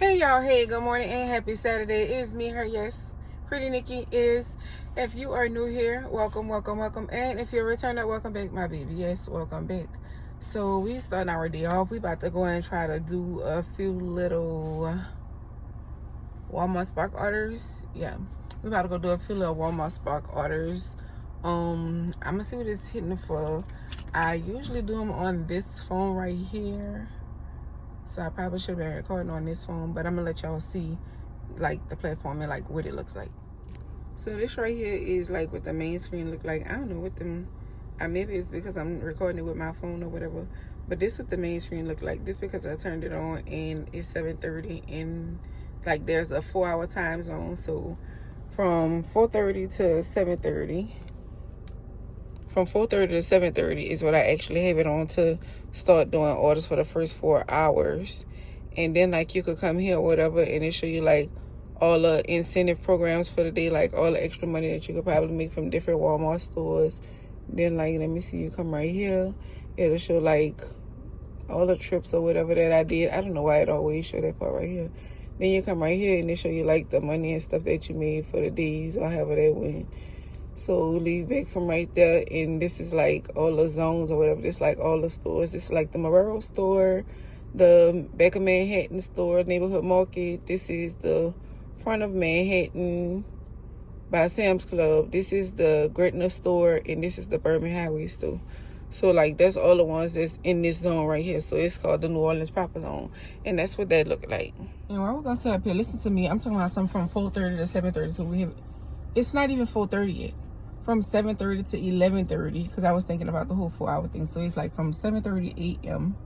Hey y'all, hey, good morning and happy Saturday. It is me, her, yes, Pretty Nikki is. If you are new here, welcome, welcome, welcome. And if you're a returner, welcome back, my baby. Yes, welcome back. So we starting our day off. We about to go and try to do a few little Walmart Spark orders. Yeah, we about to go do a few little Walmart Spark orders. I'm gonna see what it's hitting for. I usually do them on this phone right here. So I probably should have been recording on this phone, but I'm gonna let y'all see like the platform and like what it looks like. So this right here is like what the main screen look like. I don't know what them, maybe it's because I'm recording it with my phone or whatever, but this what the main screen look like. This because I turned it on and it's 7:30 and like there's a 4-hour time zone. So from 4:30 to 7:30. From 4:30 to 7:30 is what I actually have it on to start doing orders for the first 4 hours. And then like you could come here or whatever and it show you like all the incentive programs for the day, like all the extra money that you could probably make from different Walmart stores. Then like, let me see, you come right here. It'll show like all the trips or whatever that I did. I don't know why it always show that part right here. Then you come right here and it show you like the money and stuff that you made for the days or however that went. So leave back from right there, and this is like all the zones or whatever. This like all the stores. This is like the Marrero store, the back of Manhattan store, neighborhood market. This is the front of Manhattan by Sam's Club. This is the Gretna store, and this is the Bourbon Highway store. So like that's all the ones that's in this zone right here. So it's called the New Orleans proper zone, and that's what that look like. And while we're gonna sit up here, listen to me. I'm talking about something from 4:30 to 7:30. So we have. It's not even 4:30 yet. From 7:30 to 11:30, because I was thinking about the whole 4-hour thing. So it's like from 7:30 a.m.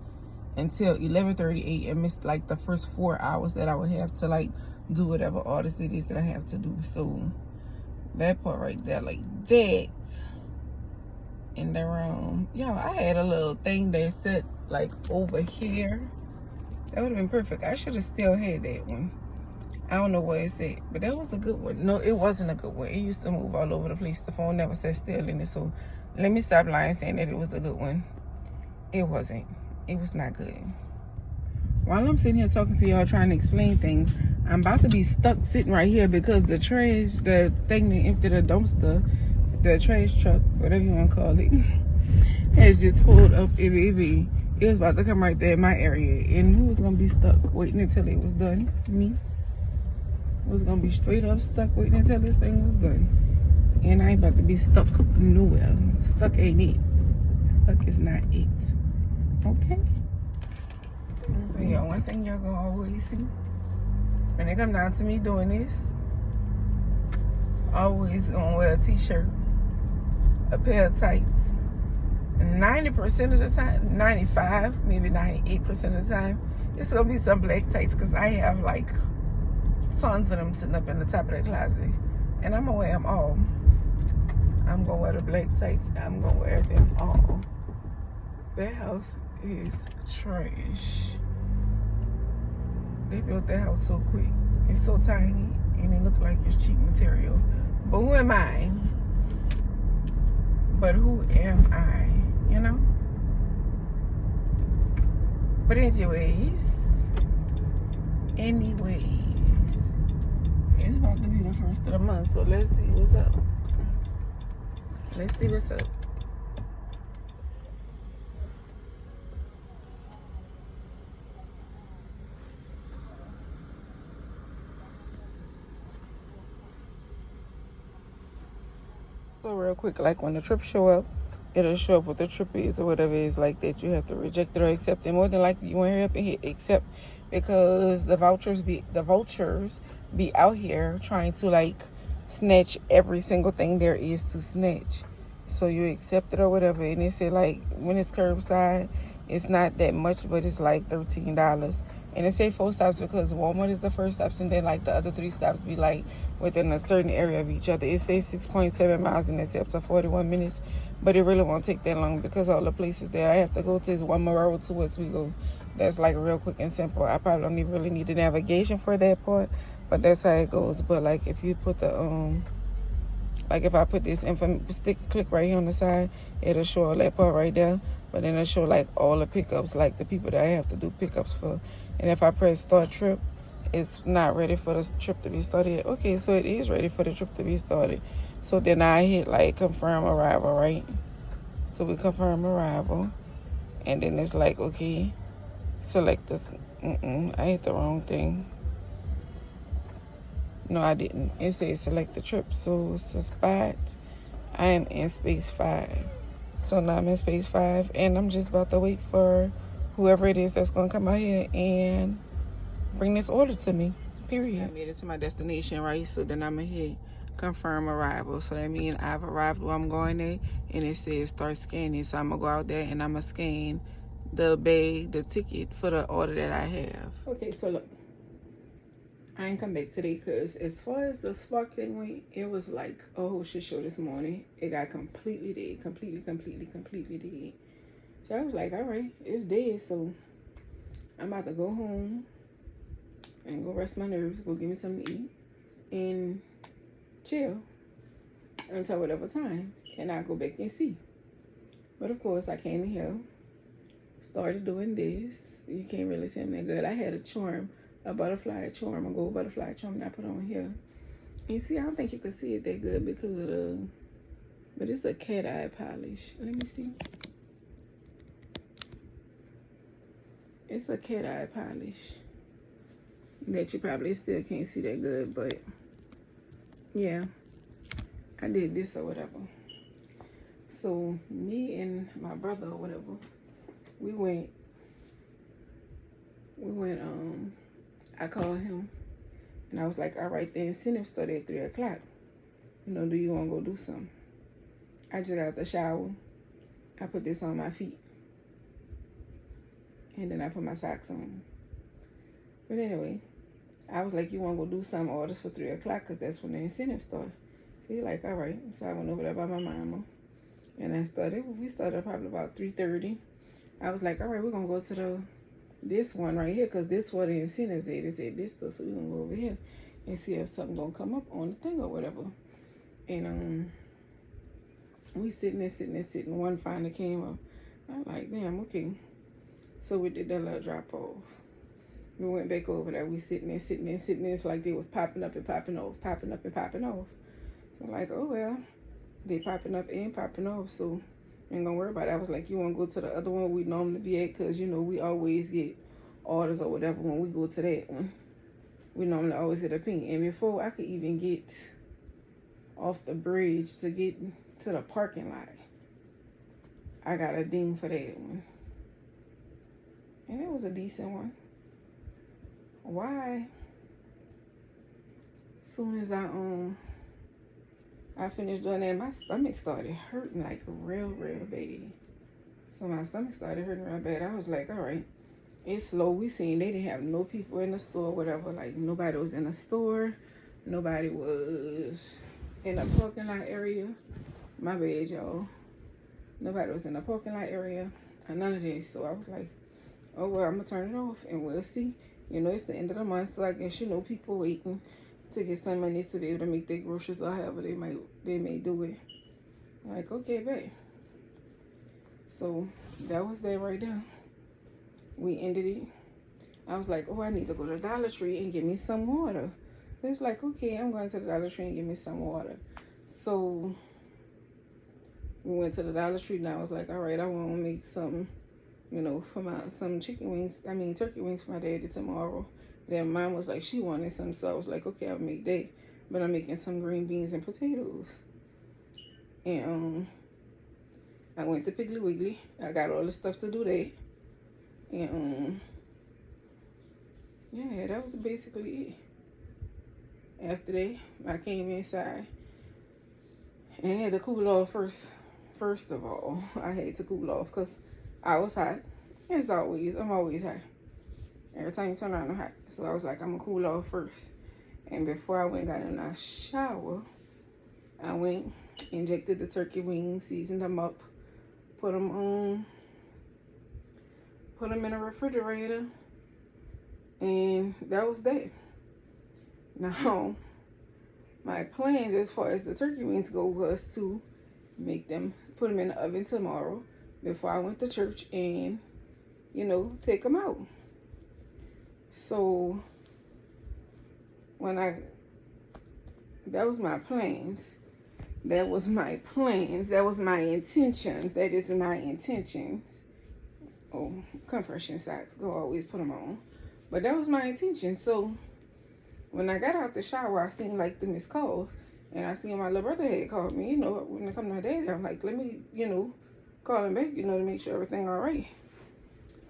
until 11:30 a.m. It's like the first 4 hours that I would have to like do whatever orders it is that I have to do. So that part right there, like that. And around, y'all, I had a little thing that said like over here. That would have been perfect. I should have still had that one. I don't know what it said, but that was a good one. No, it wasn't a good one. It used to move all over the place. The phone never sat still in it. So let me stop lying saying that it was a good one. It wasn't. It was not good. While I'm sitting here talking to y'all trying to explain things, I'm about to be stuck sitting right here because the trash, the thing that emptied the dumpster, the trash truck, whatever you want to call it, has just pulled up. It was about to come right there in my area. And who was going to be stuck waiting until it was done? Me. Was gonna be straight up stuck waiting until this thing was done. And I ain't about to be stuck nowhere. Stuck ain't it. Stuck is not it. Okay? So yeah, one thing y'all gonna always see when it come down to me doing this, always gonna wear a t-shirt, a pair of tights. 90% of the time, 95, maybe 98% of the time, it's gonna be some black tights because I have like tons of them sitting up in the top of the closet, and I'm gonna wear them all. I'm gonna wear the black tights. I'm gonna wear them all. That house is trash. They built that house so quick. It's so tiny, and it look like it's cheap material. But who am I? But who am I? You know? But anyways, it's about to be the first of the month, so let's see what's up. Let's see what's up. So real quick, like when the trips show up, it'll show up what the trip is or whatever it is like that. You have to reject it or accept it. More than likely, you won't hurry up and hit accept because the vultures be out here trying to like snatch every single thing there is to snatch. So you accept it or whatever, and they say like when it's curbside, it's not that much, but it's like $13. And it say 4 stops because Walmart is the first stops, and then like the other 3 stops be like within a certain area of each other. It says 6.7 miles and it's up to 41 minutes, but it really won't take that long because all the places that I have to go to is one Marrero to Oswego. That's like real quick and simple. I probably don't even really need the navigation for that part, but that's how it goes. But like if you put the like if I put this click right here on the side, it'll show all that part right there. But then it'll show like all the pickups, like the people that I have to do pickups for. And if I press start trip, it's not ready for the trip to be started. Okay, so it is ready for the trip to be started. So then I hit like confirm arrival, right? So we confirm arrival, and then it's like, okay, select this. I hit the wrong thing. No, I didn't. It says select the trip. So it's the spot. I am in space 5. So now I'm in space 5, and I'm just about to wait for whoever it is that's going to come out here and bring this order to me, period. I made it to my destination, right? So then I'm going to hit confirm arrival. So that means I've arrived where I'm going at, and it says start scanning. So I'm going to go out there, and I'm going to scan the bag, the ticket for the order that I have. Okay, so look. I ain't come back today because as far as the spark thing went, it was like a whole shit show this morning. It got completely dead. Completely dead. So I was like, all right, it's dead. So I'm about to go home and go rest my nerves, go get me something to eat, and chill until whatever time. And I'll go back and see. But of course, I came in here, started doing this. You can't really see them that good. I had a charm. A butterfly charm, a gold butterfly charm that I put on here. And see, I don't think you can see it that good because of the, but it's a cat eye polish. Let me see. It's a cat eye polish that you probably still can't see that good, but yeah, I did this or whatever. So me and my brother or whatever, we went, I called him, and I was like, all right, the incentive started at 3 o'clock. You know, do you want to go do something? I just got out the shower. I put this on my feet. And then I put my socks on. But anyway, I was like, you want to go do some orders for 3 o'clock? Because that's when the incentive started. So he's like, all right. So I went over there by my mama. And we started probably about 3:30. I was like, all right, we're going to go to this one right here, because this what the incentives is. They said this stuff, so we're gonna go over here and see if something gonna come up on the thing or whatever. And we sitting there. One finally came up. I'm like, damn, okay. So we did that little drop off. We went back over there. We sitting there. It's like they was popping up and popping off. So I'm like, oh well, they popping up and popping off, so ain't gonna worry about it. I was like, you want to go to the other one we normally be at? Because, you know, we always get orders or whatever when we go to that one. We normally always get a ping. And before I could even get off the bridge to get to the parking lot, I got a ding for that one. And it was a decent one. Why? Soon as I finished doing that, my stomach started hurting like real bad. So my stomach started hurting real bad. I was like, all right, it's slow. We seen they didn't have no people in the store, whatever. Like, nobody was in the store. Nobody was in the parking lot area. My bad, y'all. Nobody was in the parking lot area. And none of this. So I was like, oh, well, I'm going to turn it off and we'll see. You know, it's the end of the month, so I guess, you know, people waiting to get some money to be able to make their groceries or however they may do it. Like, okay, babe. So that was that right there. We ended it. I was like, oh, I need to go to Dollar Tree and get me some water. It's like, okay, I'm going to the Dollar Tree and get me some water. So we went to the Dollar Tree, and I was like, all right, I want to make some, you know, for some turkey wings for my daddy tomorrow. Then mom was like, she wanted some, so I was like, okay, I'll make that. But I'm making some green beans and potatoes. And I went to Piggly Wiggly. I got all the stuff to do that. And yeah, that was basically it. After that, I came inside and had to cool off first. First of all, I had to cool off because I was hot. As always, I'm always hot. Every time you turn around, I'm hot. So I was like, I'm going to cool off first. And before I went and got in a shower, I went, injected the turkey wings, seasoned them up, put them in a refrigerator, and that was that. Now, my plans as far as the turkey wings go was to put them in the oven tomorrow before I went to church and, you know, take them out. So when I, that was my plans. That was my plans. That was my intentions. That is my intentions. Oh, compression socks. Go always put them on. But that was my intention. So when I got out the shower, I seen like the missed calls. And I seen my little brother had called me. You know, when I come to her daddy, I'm like, let me, call him back, to make sure everything all right.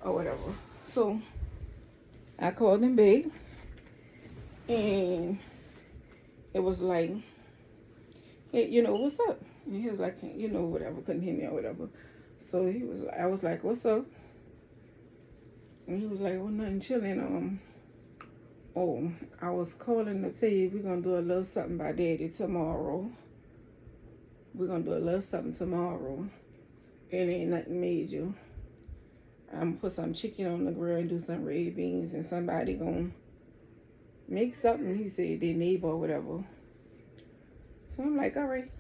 Or whatever. So I called him back. And it was like, hey, what's up? And he was like, whatever, couldn't hear me or whatever. So I was like, what's up? And he was like, oh, nothing, chilling. Oh, I was calling to tell you we're going to do a little something by daddy tomorrow. We're going to do a little something tomorrow. It ain't nothing major. I'm going to put some chicken on the grill and do some red beans, and somebody going to make something, he said, their neighbor or whatever. So I'm like, all right.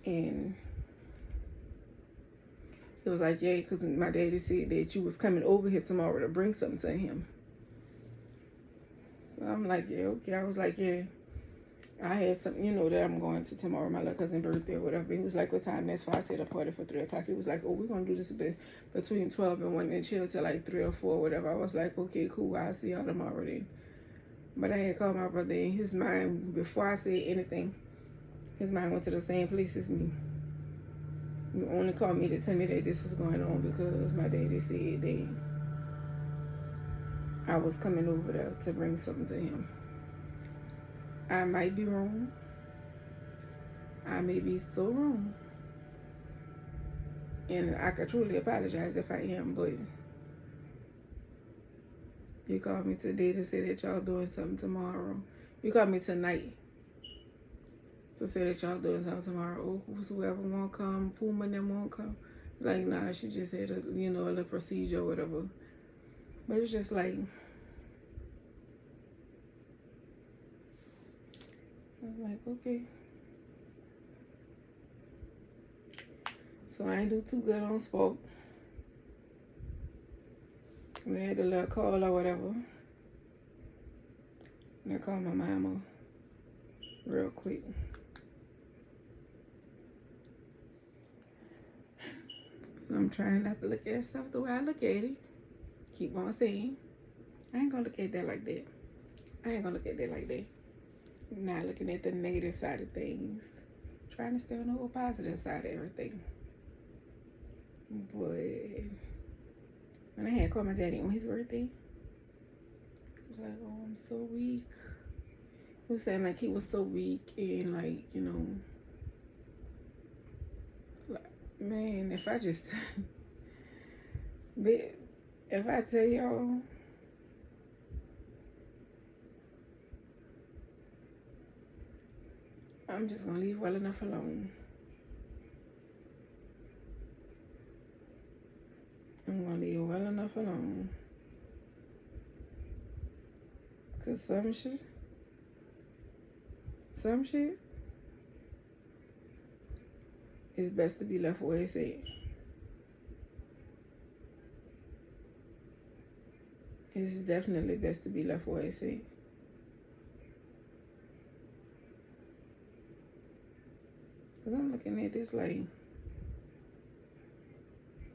And he was like, yeah, because my daddy said that you was coming over here tomorrow to bring something to him. So I'm like, yeah, okay. I was like, yeah, I had something, that I'm going to tomorrow, my little cousin's birthday or whatever. He was like, what time? That's why I said a party for 3 o'clock. He was like, oh, we're going to do this between 12 and 1 and chill till like 3 or 4 or whatever. I was like, okay, cool. I'll see y'all tomorrow then. But I had called my brother, and his mind, before I said anything, his mind went to the same place as me. You only called me to tell me that this was going on because my daddy said that I was coming over there to bring something to him. I might be wrong. I may be so wrong. And I could truly apologize if I am, but you called me today to say that y'all doing something tomorrow. You called me tonight to say that y'all doing something tomorrow. Oh, whoever won't come, Puma and them won't come. Like, nah, she just had a little procedure or whatever. But it's just like, I'm like, okay. So I ain't do too good on spoke. We had a little call or whatever. And I called my mama real quick. I'm trying not to look at stuff the way I look at it. Keep on saying, I ain't gonna look at that like that. I ain't gonna look at that like that. Not looking at the negative side of things. Trying to stay on the whole positive side of everything. But when I had called my daddy on his birthday, I was like, oh, I'm so weak. He was saying like he was so weak and like, like, man, if I just, if I tell y'all, I'm just gonna leave well enough alone. I'm gonna leave well enough alone. Cause some shit is best to be left where it's at. It's definitely best to be left where it's at. Cause I'm looking at this like,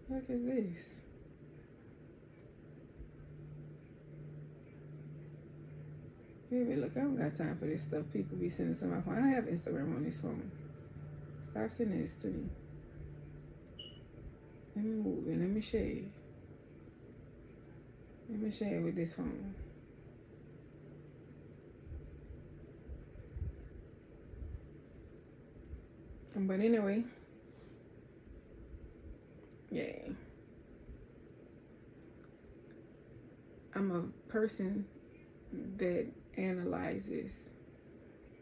what is this? Baby, look, I don't got time for this stuff people be sending to my phone. I have Instagram on this phone. Stop sending this to me. Let me move it. Let me share it. Let me share it with this phone. But anyway, yeah. I'm a person that analyzes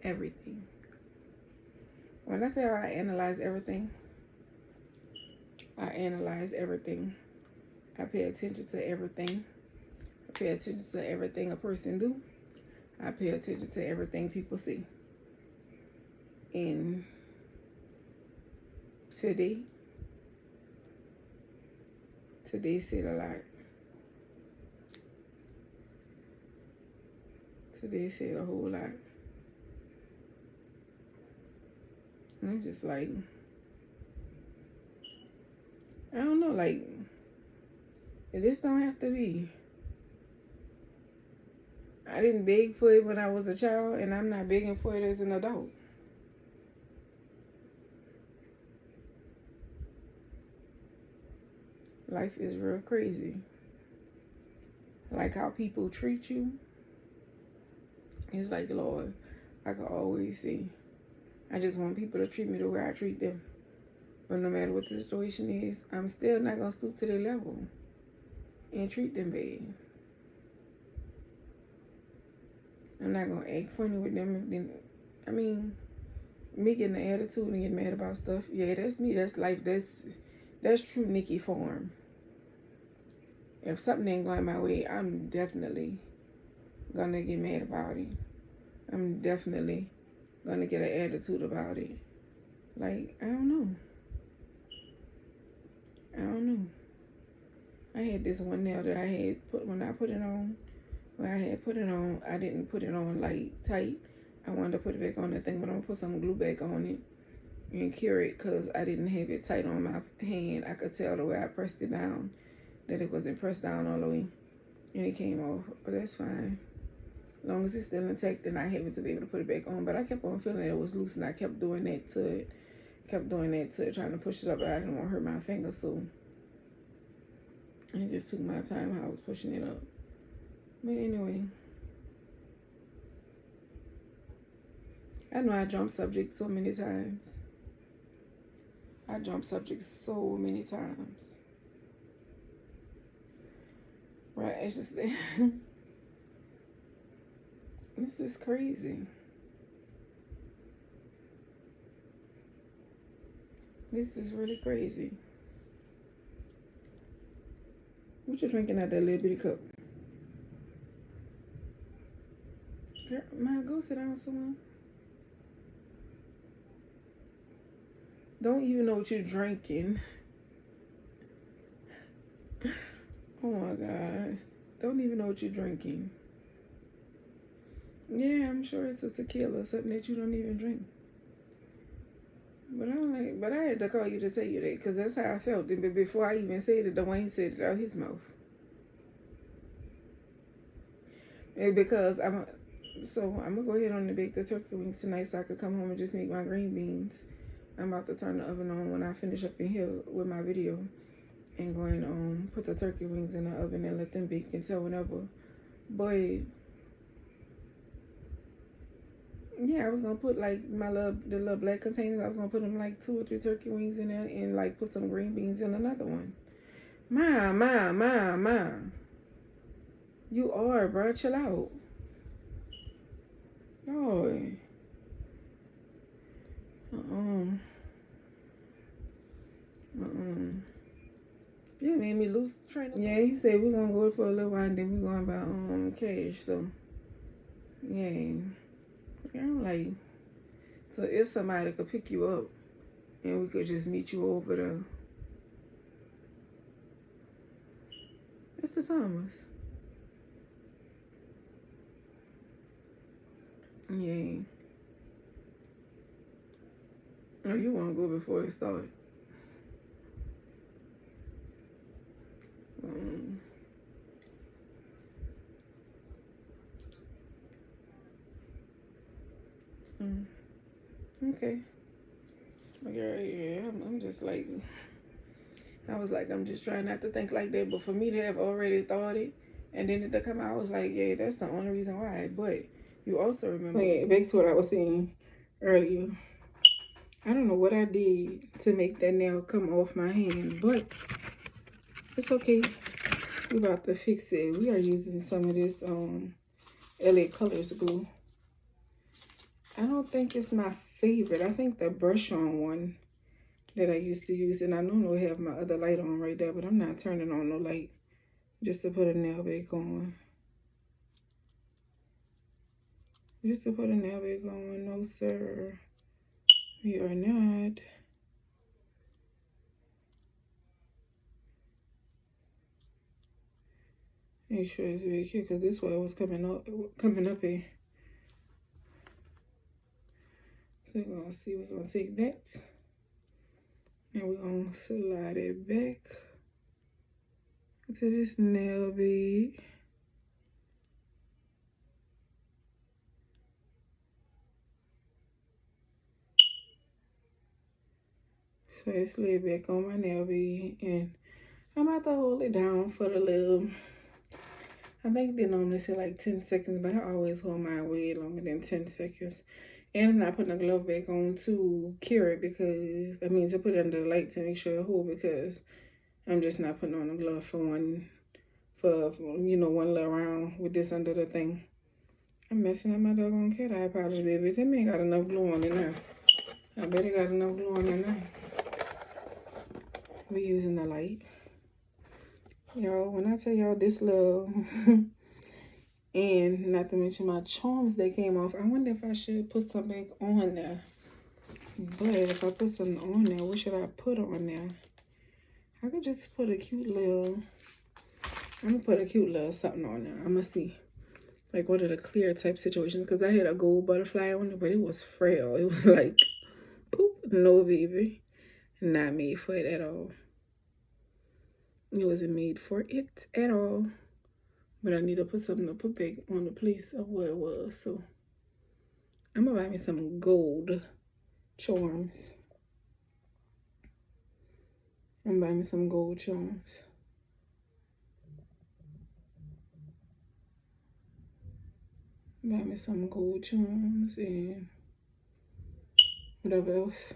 everything. When I tell you I analyze everything, I analyze everything. I pay attention to everything. I pay attention to everything a person do. I pay attention to everything people see. And today said a lot. Today said a whole lot. And I'm just like, I don't know, like, this don't have to be. I didn't beg for it when I was a child, and I'm not begging for it as an adult. Life is real crazy. Like how people treat you. It's like, Lord, I can always see. I just want people to treat me the way I treat them. But no matter what the situation is, I'm still not going to stoop to their level and treat them bad. I'm not going to act funny with them. I mean, me getting an attitude and getting mad about stuff, yeah, that's me. That's life. That's true Nikki form. If something ain't going my way, I'm definitely going to get mad about it. I'm definitely going to get an attitude about it. Like, I don't know. I had this one nail that I had put, when I put it on, I didn't put it on like tight. I wanted to put it back on that thing, but I'm going to put some glue back on it and cure it because I didn't have it tight on my hand. I could tell the way I pressed it down that it wasn't pressed down all the way, and it came off, but that's fine. As long as it's still intact, then I have it to be able to put it back on. But I kept on feeling it was loose, and I kept doing that to it. Trying to push it up, but I didn't want to hurt my finger, so I just took my time how I was pushing it up. But anyway, I know I jumped subject so many times. Right, it's just this is crazy. This is really crazy. What you drinking out that little bitty cup? Girl, man, go sit down somewhere. Don't even know what you're drinking. Oh my God. Don't even know what you're drinking. Yeah, I'm sure it's a tequila, something that you don't even drink. But I had to call you to tell you that because that's how I felt. But before I even said it, Dwayne said it out his mouth. And because I'm gonna go ahead on and bake the turkey wings tonight so I could come home and just make my green beans. I'm about to turn the oven on when I finish up in here with my video and go and put the turkey wings in the oven and let them bake until whenever. But yeah, I was gonna put like the little black containers. I was gonna put them like 2 or 3 turkey wings in there and like put some green beans in another one. Ma. You are, bro. Chill out. Lord. You made me lose train of thought. Yeah, he said we're gonna go for a little while and then we're going by cash. So yeah. I'm like, so if somebody could pick you up and we could just meet you over there. Mr. Thomas. Yeah. Oh, you want to go before it starts? Okay. Yeah, I'm just like, I was like, I'm just trying not to think like that. But for me to have already thought it, and then it to come out, I was like, yeah, that's the only reason why. But you also remember, yeah, back to what I was saying earlier. I don't know what I did to make that nail come off my hand, but it's okay. We're about to fix it. We are using some of this LA Colors glue. I don't think it's my favorite. I think the brush on one that I used to use, and I normally have my other light on right there, but I'm not turning on no light just to put a nail back on. Just to put a nail back on. No, sir. We are not. Make sure it's very clear, because this way it was coming up here. So we're gonna see, we're gonna take that and we're gonna slide it back to this nail bead. So it's laid back on my nail bead, and I'm about to hold it down for the little, I think they normally say like 10 seconds, but I always hold mine way longer than 10 seconds. And I'm not putting the glove back on to cure it, because, I mean, to put it under the light to make sure it hold, because I'm just not putting on a glove for one little round with this under the thing. I'm messing up my doggone cat eye powder, baby. That man got enough glue on it now. I bet it got enough glue on it now. We using the light. Y'all, when I tell y'all this little, and not to mention my charms, they came off. I wonder if I should put some back on there. But if I put something on there, what should I put on there? I could just put a cute little, I'm gonna put a cute little something on there. I'm gonna see. Like one of the clear type situations. Because I had a gold butterfly on it, but it was frail. It was like, poop, no baby. Not made for it at all. It wasn't made for it at all. But I need to put something to put back on the place of where it was. So I'm gonna buy me some gold charms. I'm buying me some gold charms. Buy me some gold charms and whatever else.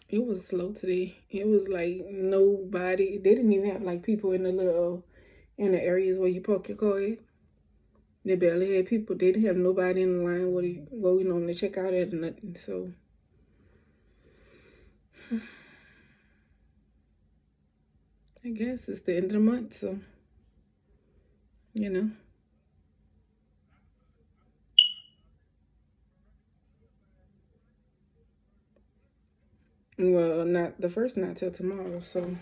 It was slow today. It was like nobody. They didn't even have like people in the areas where you park your car at. They barely had people. They didn't have nobody in the line where we normally check out at or nothing. So I guess it's the end of the month, so you know. Well, not the first, not till tomorrow, so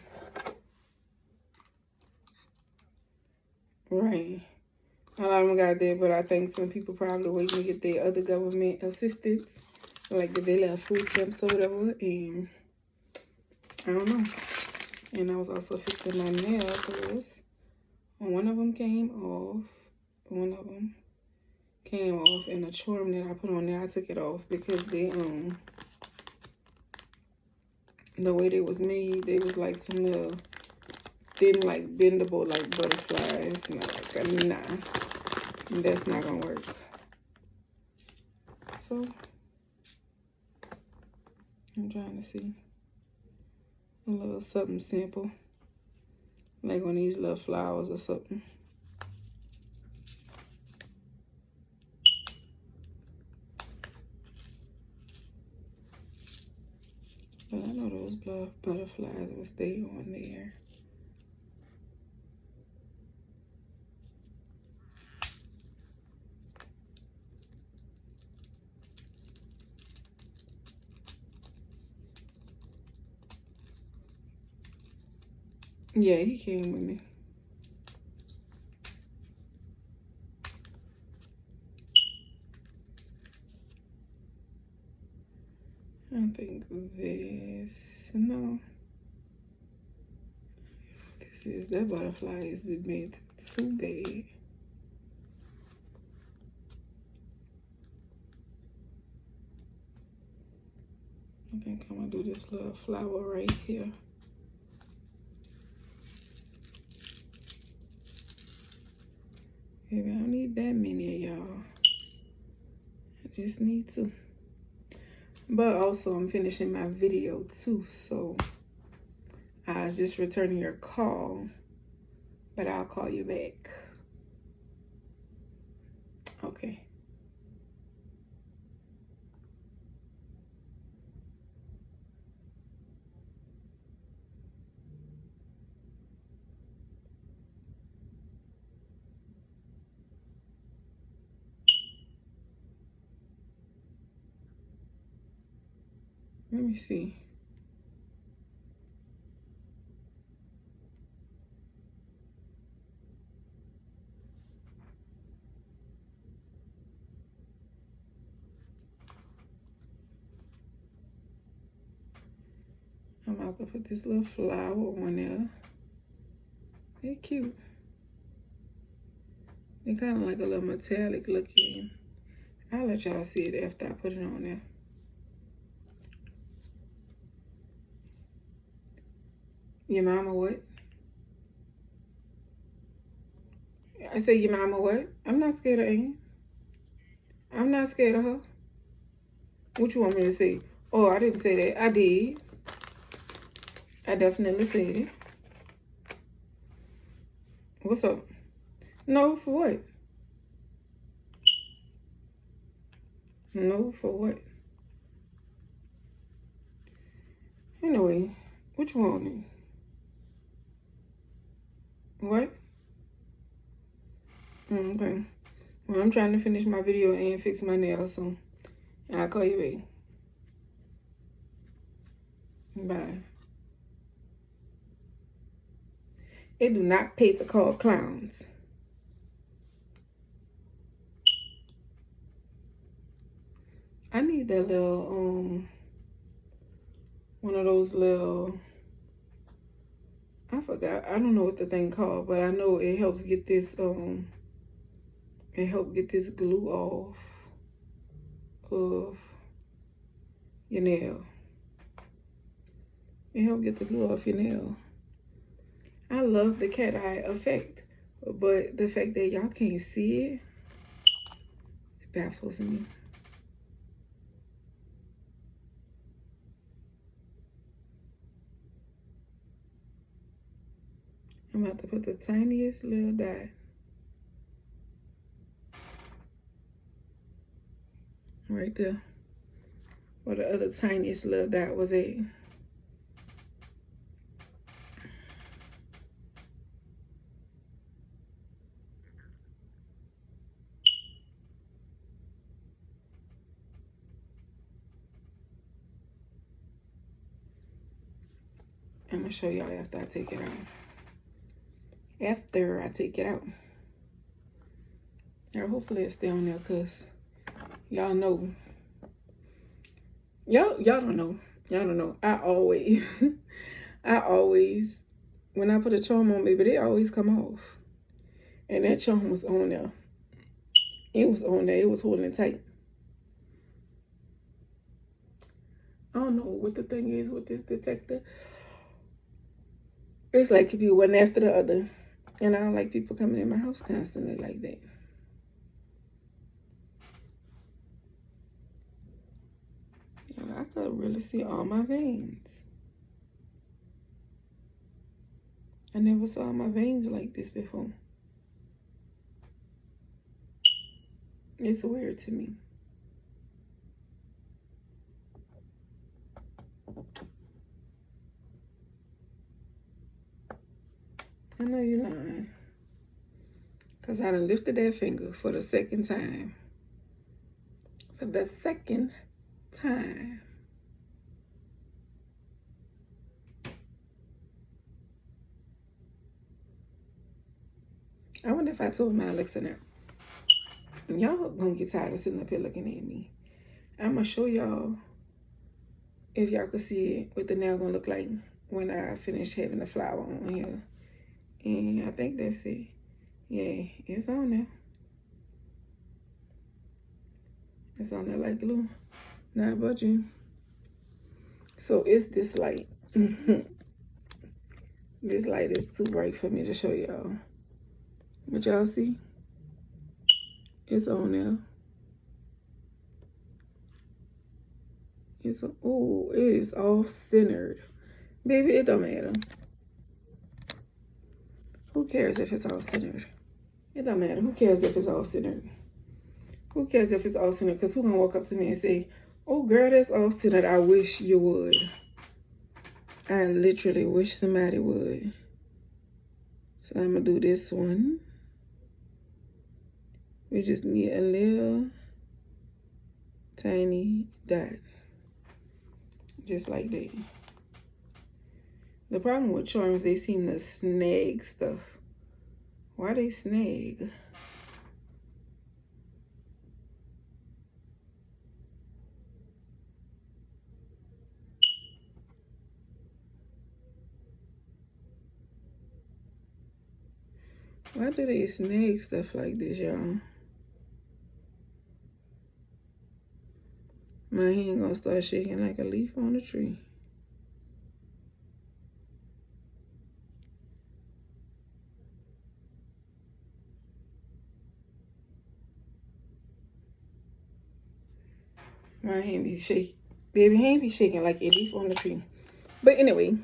right. A lot of them got there, but I think some people probably waiting to get their other government assistance, like the daily food stamps or whatever, and I don't know. And I was also fixing my nails because one of them came off. One of them came off, and the charm that I put on there, I took it off because they the way they was made, they was like some little thin, like bendable, like butterflies. And I was like, nah, that's not gonna work. So I'm trying to see a little something simple, like one of these little flowers or something. But I know those butterflies will stay on there. Yeah, he came with me. I think this, no. This is, that butterfly is made too big. I think I'm gonna do this little flower right here. Maybe I don't need that many of y'all. I just need to. But also I'm finishing my video too, so I was just returning your call, but I'll call you back. Okay. Let me see. I'm about to put this little flower on there. They're cute. They're kind of like a little metallic looking. I'll let y'all see it after I put it on there. Your mama what? I say your mama what? I'm not scared of Ann. I'm not scared of her. What you want me to say? Oh, I didn't say that. I did. I definitely said it. What's up? No, for what? No, for what? Anyway, what you want? What? Okay. Well, I'm trying to finish my video and fix my nails, so I'll call you back. Bye. It do not pay to call clowns. I need that little, one of those little, I forgot. I don't know what the thing called, but I know it helps get this, it helps get this glue off of your nail. It helps get the glue off your nail. I love the cat eye effect, but the fact that y'all can't see it, it baffles me. I'm about to put the tiniest little dot right there where the other tiniest little dot was at. I'm gonna show y'all after I take it out. After I take it out. Now hopefully it's still on there, cause y'all know. Y'all don't know. Y'all don't know. I always when I put a charm on, baby, they always come off. And that charm was on there. It was on there. It was holding it tight. I don't know what the thing is with this detector. It's like if you one after the other. And I don't like people coming in my house constantly like that. I could really see all my veins. I never saw my veins like this before. It's weird to me. I know you're lying. Because I done lifted that finger for the second time. For the second time. I wonder if I told my Alexa now. Y'all gonna get tired of sitting up here looking at me. I'm gonna show y'all if y'all could see it what the nail gonna look like when I finish having the flower on here. And I think that's it. Yeah, it's on there. It's on there like glue. Not budging. So it's this light. This light is too bright for me to show y'all. But y'all see? It's on there. It's oh, it is off centered. Baby, it don't matter. Who cares if it's all centered? It don't matter. Who cares if it's all centered? Who cares if it's all centered? Because who gonna walk up to me and say, oh girl, that's all centered. I wish you would. I literally wish somebody would. So I'm gonna do this one. We just need a little tiny dot. Just like that. The problem with charms, they seem to snag stuff. Why they snag? Why do they snag stuff like this, y'all? My hand gonna start shaking like a leaf on a tree. My hand be shaking. Baby hand be shaking like a leaf on a tree. But anyway,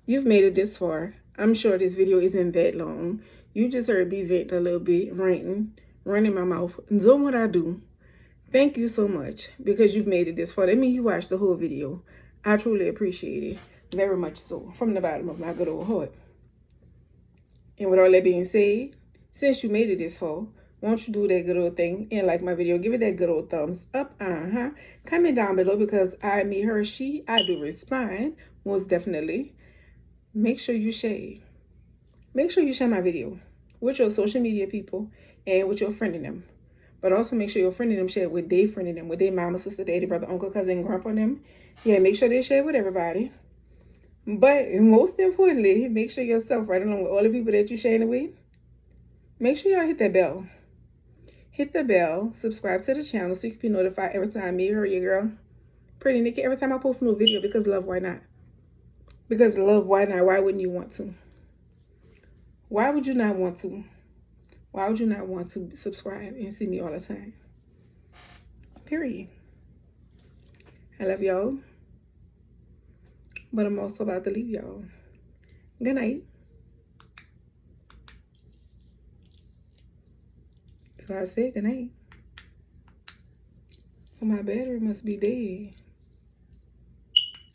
you've made it this far. I'm sure this video isn't that long. You just heard me vent a little bit, ranting, running my mouth, and doing what I do. Thank you so much because you've made it this far. That means you watched the whole video. I truly appreciate it. Very much so. From the bottom of my good old heart. And with all that being said, since you made it this far, won't you do that good old thing and like my video? Give it that good old thumbs up. Comment down below because I, me, her, she, I do respond. Most definitely. Make sure you share. Make sure you share my video with your social media people and with your friend in them. But also make sure your friend in them share with their friend in them, with their mama, sister, daddy, brother, uncle, cousin, grandpa and them. Yeah, make sure they share with everybody. But most importantly, make sure yourself right along with all the people that you're sharing it with. Make sure y'all hit that bell. Hit the bell, subscribe to the channel so you can be notified every time me or your girl, Pretty Nikki, every time I post a new video because love, why not? Because love, why not? Why wouldn't you want to? Why would you not want to? Why would you not want to subscribe and see me all the time? Period. I love y'all. But I'm also about to leave y'all. Good night. So I said good night. My battery must be dead.